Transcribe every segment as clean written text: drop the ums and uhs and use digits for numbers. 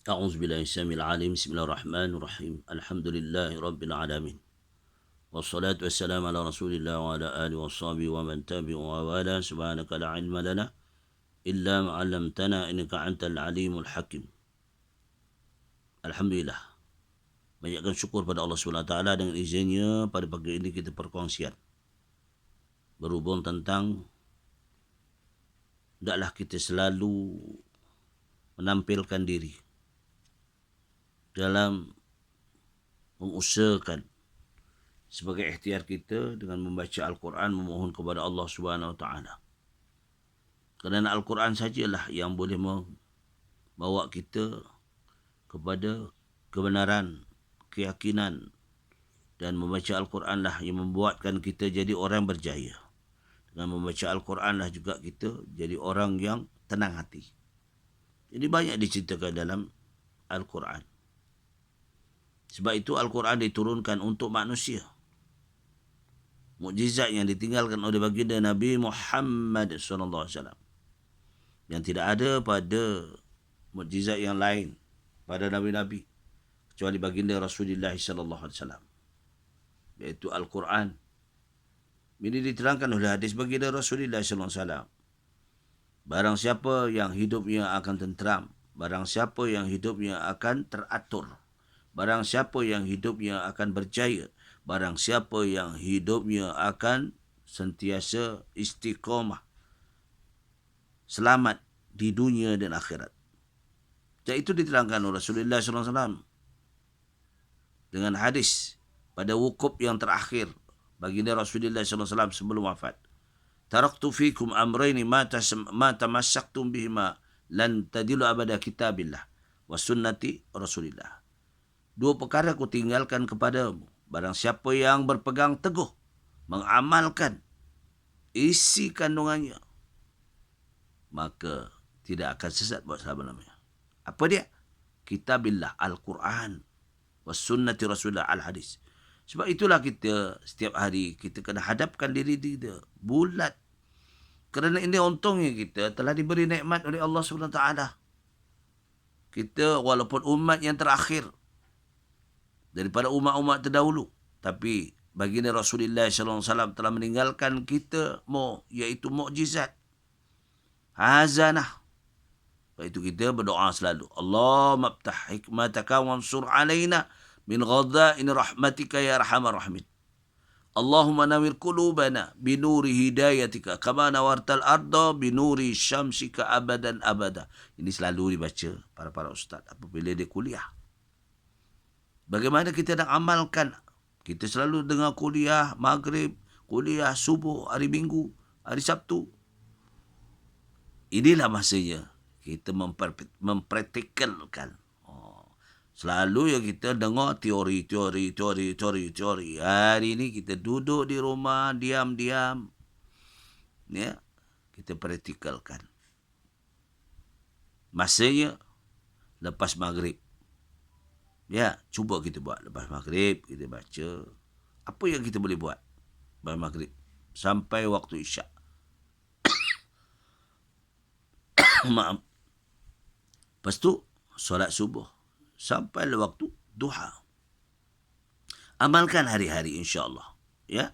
أعوذ بالله السميع العليم بسم الله الرحمن الرحيم الحمد لله رب العالمين والصلاة والسلام على رسول الله وعلى آله وصحبه ومن تبعه ووالاه سبحانك لا علم لنا إلا ما علمتنا إنك أنت العليم الحكيم. Alhamdulillah, banyakkan syukur pada Allah SWT dengan izinnya pada pagi ini kita perkongsian berhubung tentang hendaklah kita selalu menampilkan diri dalam mengusahakan sebagai ikhtiar kita dengan membaca Al-Quran, memohon kepada Allah Subhanahu Wa Taala. Kerana Al-Quran sajalah yang boleh membawa kita kepada kebenaran, keyakinan, dan membaca Al-Quran lah yang membuatkan kita jadi orang berjaya. Dengan membaca Al-Quran lah juga kita jadi orang yang tenang hati. Jadi banyak diceritakan dalam Al-Quran. Sebab itu Al-Quran diturunkan untuk manusia. Mukjizat yang ditinggalkan oleh baginda Nabi Muhammad SAW, yang tidak ada pada mukjizat yang lain pada nabi-nabi kecuali baginda Rasulullah SAW, iaitu Al-Quran. Ini diterangkan oleh hadis baginda Rasulullah SAW. Barang siapa yang hidupnya akan tenteram, barang siapa yang hidupnya akan teratur, barang siapa yang hidupnya akan berjaya, barang siapa yang hidupnya akan sentiasa istiqamah, selamat di dunia dan akhirat. Dan itu diterangkan oleh Rasulullah SAW dengan hadis pada wukuf yang terakhir baginda Rasulullah SAW sebelum wafat. Taraktu fikum amrayni ma tamassaktum bihima lan tadilu abada kitabillah wa sunnati Rasulillah. Dua perkara aku tinggalkan kepadamu. Barang siapa yang berpegang teguh, mengamalkan isi kandungannya, maka tidak akan sesat buat selama-lamanya. Apa dia? Kitabillah, Al-Quran, was sunnati Rasulullah, al-hadis. Sebab itulah kita setiap hari kita kena hadapkan diri kita bulat. Kerana ini untungnya kita telah diberi nikmat oleh Allah SWT. Kita walaupun umat yang terakhir daripada umat-umat terdahulu, tapi baginda Rasulullah SAW telah meninggalkan kita iaitu mukjizat, hazanah. Sebab itu kita berdoa selalu, Allahumma aftah hikmataka wansur alaina min ghadha'in rahmatika ya arhamar rahimin. Allahumma nawir qulubana binuri hidayatika kama nawartal arda binuri syamsika abadan abada. Ini selalu dibaca para ustaz apabila dia kuliah. Bagaimana kita nak amalkan? Kita selalu dengar kuliah maghrib, kuliah subuh, hari Minggu, hari Sabtu. Inilah masanya kita mempraktikalkan. Selalu yang kita dengar teori. Hari ini kita duduk di rumah, diam-diam. Ya, kita praktikalkan. Masanya lepas maghrib. Ya, cuba kita buat. Lepas maghrib, kita baca. Apa yang kita boleh buat lepas maghrib sampai waktu isyak. Maaf. Lepas tu, solat subuh sampai waktu duha. Amalkan hari-hari insya-Allah. Ya.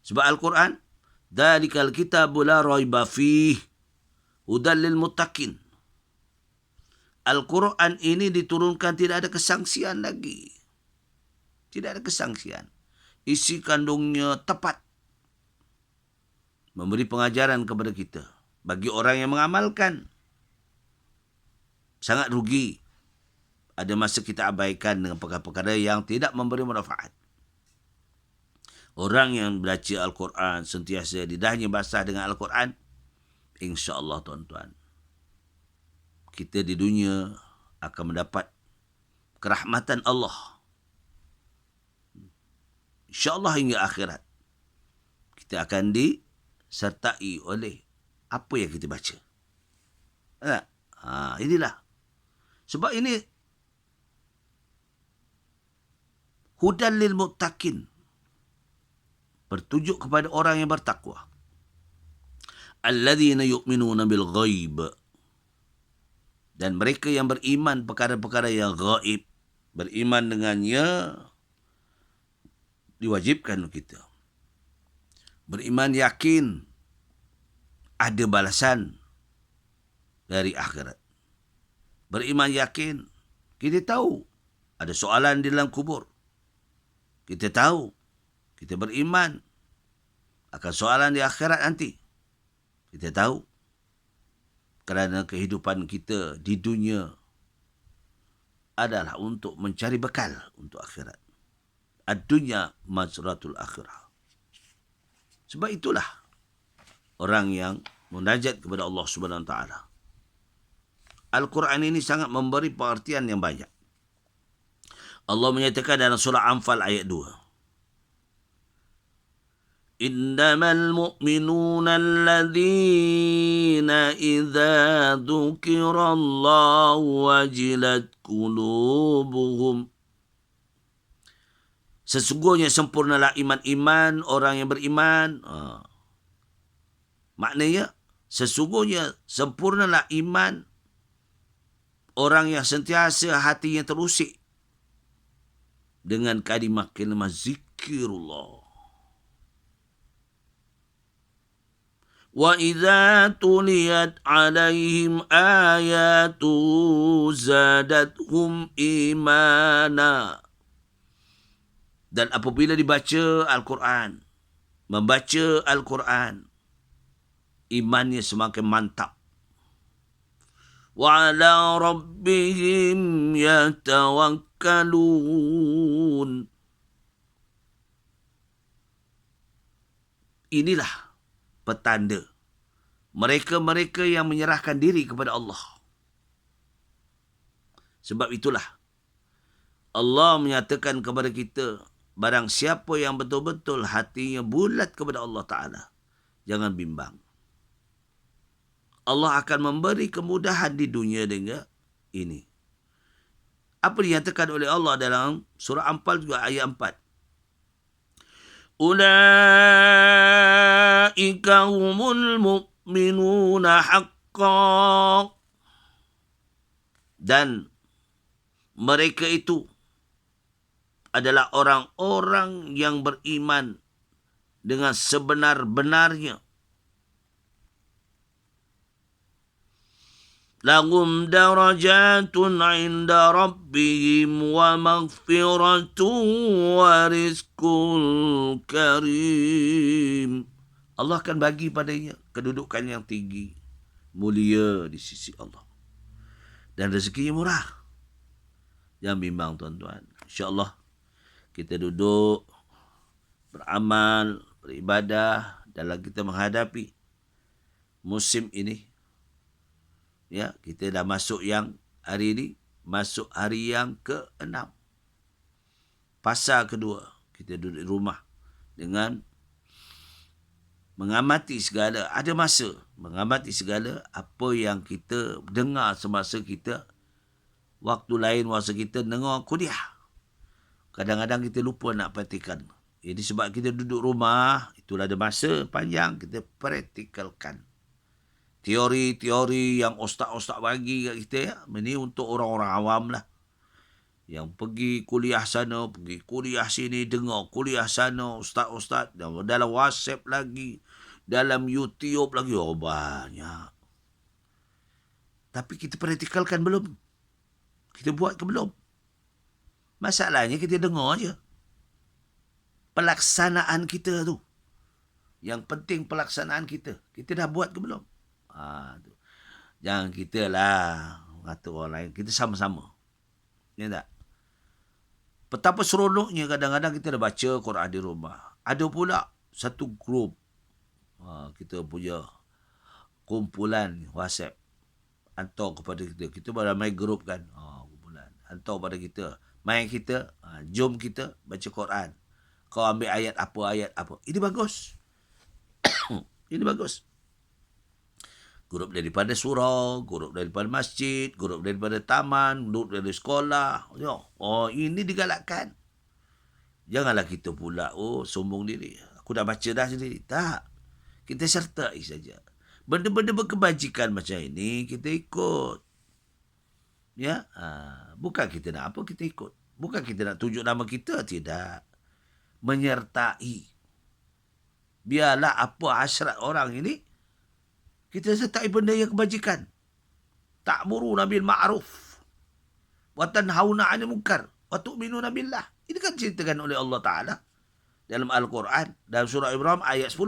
Sebab Al-Quran, "Dzalikal kitabu la raiba fih hudal lil muttaqin." Al-Quran ini diturunkan tidak ada kesangsian lagi. Tidak ada kesangsian. Isi kandungnya tepat. Memberi pengajaran kepada kita. Bagi orang yang mengamalkan. Sangat rugi. Ada masa kita abaikan dengan perkara-perkara yang tidak memberi manfaat. Orang yang baca Al-Quran sentiasa lidahnya basah dengan Al-Quran, insya-Allah tuan-tuan, kita di dunia akan mendapat kerahmatan Allah. InsyaAllah hingga akhirat. Kita akan disertai oleh apa yang kita baca. Inilah. Sebab ini hudan lil muttaqin. Bertujuk kepada orang yang bertakwa. Alladzina yu'minuna bil ghaib. Dan mereka yang beriman perkara-perkara yang gaib, beriman dengannya, diwajibkan kita. Beriman yakin ada balasan dari akhirat. Beriman yakin, kita tahu ada soalan di dalam kubur. Kita tahu, kita beriman akan soalan di akhirat nanti. Kita tahu, kerana kehidupan kita di dunia adalah untuk mencari bekal untuk akhirat. Ad-dunya mazratul akhirah. Sebab itulah orang yang munajat kepada Allah Subhanahu Wa Taala. Al-Quran ini sangat memberi pengertian yang banyak. Allah menyatakan dalam surah Anfal ayat 2. إنما المؤمنون الذين إذا ذكر الله وجلت قلوبهم. Sesungguhnya sempurnalah iman-iman orang yang beriman. Maknanya, sesungguhnya sempurnalah iman orang yang sentiasa hatinya terusik dengan kalimah-kalimah zikrullah. وَإِذَا تُلِيَتْ عَلَيْهِمْ آيَاتُهُ زَادَتْهُمْ إِيمَانًا. Dan apabila dibaca Al-Quran, membaca Al-Quran, imannya semakin mantap. وَعَلَى رَبِّهِمْ يَتَوَكَّلُونَ. Inilah petanda mereka-mereka yang menyerahkan diri kepada Allah. Sebab itulah Allah menyatakan kepada kita, barang siapa yang betul-betul hatinya bulat kepada Allah Ta'ala, jangan bimbang. Allah akan memberi kemudahan di dunia dengan ini. Apa dinyatakan oleh Allah dalam surah Anfal juga ayat 4. Ulaika humul mu'minuna haqqan. Dan mereka itu adalah orang-orang yang beriman dengan sebenar-benarnya. Lahum darajatun 'inda rabbihim wa maghfiratun wa rizqun karim. Allah akan bagi padanya kedudukan yang tinggi, mulia di sisi Allah. Dan rezekinya murah. Jangan bimbang tuan-tuan. InsyaAllah kita duduk, beramal, beribadah dalam kita menghadapi musim ini. Ya, kita dah masuk yang hari ini, masuk hari yang ke-6. Fasa kedua, kita duduk di rumah dengan mengamati segala, ada masa mengamati segala apa yang kita dengar semasa kita, waktu lain masa kita dengar kuliah. Kadang-kadang kita lupa nak praktikan. Jadi sebab kita duduk rumah, itulah ada masa panjang kita praktikalkan. Teori-teori yang ustaz-ustaz bagi kat kita, ya, ini untuk orang-orang awam lah. Yang pergi kuliah sana, pergi kuliah sini, dengar kuliah sana, ustaz-ustaz, dalam WhatsApp lagi, dalam YouTube lagi, oh banyak. Tapi kita praktikalkan belum? Kita buat ke belum? Masalahnya kita dengar je. Pelaksanaan kita tu. Yang penting pelaksanaan kita. Kita dah buat ke belum? Tu. Jangan kita lah kata orang lain. Kita sama-sama. Ya tak? Betapa seronoknya kadang-kadang kita dah baca Quran di rumah. Ada pula satu grup. Kita punya kumpulan WhatsApp. Hantar kepada kita. Kita pada main grup kan. Kumpulan. Hantar kepada kita. Main kita. Jom kita baca Quran. Kau ambil ayat apa. Ini bagus. Ini bagus. Grup daripada surau, grup daripada masjid, grup daripada taman, grup daripada sekolah. Oh, ini digalakkan. Janganlah kita pula, sombong diri. Aku dah baca dah sendiri. Tak. Kita sertai saja. Benda-benda berkebajikan macam ini, kita ikut. Ya, bukan kita nak apa, kita ikut. Bukan kita nak tunjuk nama kita, tidak. Menyertai. Biarlah apa hasrat orang ini, kita sertai benda yang kebajikan. Ta'muruna bil ma'ruf wa tanhauna 'anil munkar wa tu'minuna billah. Ini kan ceritakan oleh Allah Taala dalam Al-Quran, dalam surah Ibrahim ayat 10.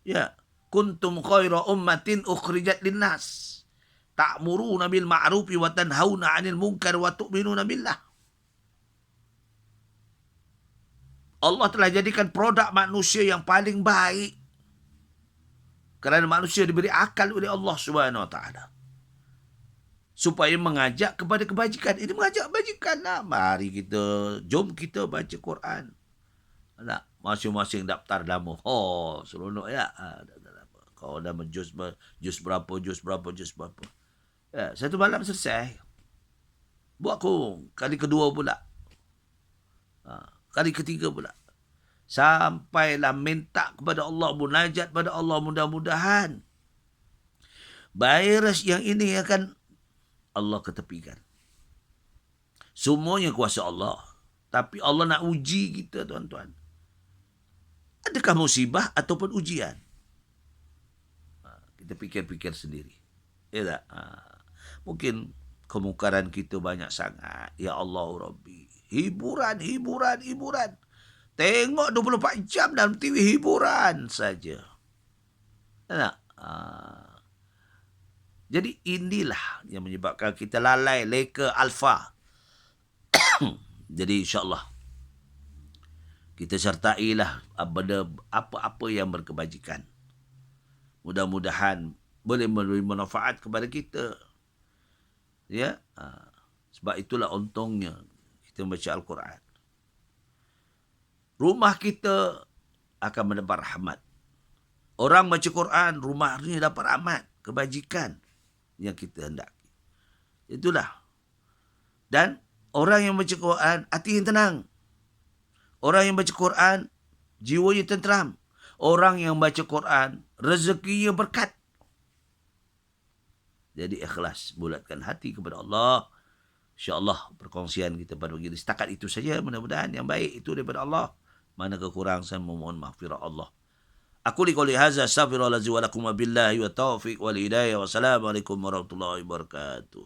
Ya, kuntum khaira ummatin ukhrijat linnas ta'muruna bil ma'rufi wa tanhauna 'anil munkar wa tu'minuna billah. Allah telah jadikan produk manusia yang paling baik kerana manusia diberi akal oleh Allah Subhanahu Wa Taala supaya mengajak kepada kebajikan. Ini mengajak kebajikan lah. Mari jom kita baca Quran. Nak masing-masing daftar nama. Oh, seronok ya. Kau dah juz berapa. Ya, satu malam selesai. Buat aku kali kedua pula. Kali ketiga pula. Sampailah minta kepada Allah, munajat pada Allah, mudah-mudahan virus yang ini akan Allah ketepikan. Semuanya kuasa Allah. Tapi Allah nak uji kita, tuan-tuan. Adakah musibah ataupun ujian? Kita fikir-fikir sendiri. Ya tak? Mungkin kemungkaran kita banyak sangat. Ya Allah Rabbi. Hiburan. Tengok 24 jam dalam TV hiburan saja. Ya tak? Jadi inilah yang menyebabkan kita lalai, leka, alfa. Jadi insyaAllah kita sertailah apa-apa yang berkebajikan. Mudah-mudahan boleh memberi manfaat kepada kita. Ya, sebab itulah untungnya kita membaca Al-Quran. Rumah kita akan mendapat rahmat. Orang baca Quran, rumahnya dapat rahmat, kebajikan yang kita hendaki. Itulah. Dan orang yang baca Quran, hati yang tenang. Orang yang baca Quran, jiwanya tenteram. Orang yang baca Quran, rezekinya berkat. Jadi ikhlas, bulatkan hati kepada Allah. InsyaAllah perkongsian kita pada pagi ini setakat itu saja. Mudah-mudahan yang baik itu daripada Allah. Mana kekurangan saya memohon maghfirah Allah. Aku liqauli hadza astaghfirullahalazim wa lakum billahi wa taufiq wal hidayah. Wassalamualaikum warahmatullahi wabarakatuh.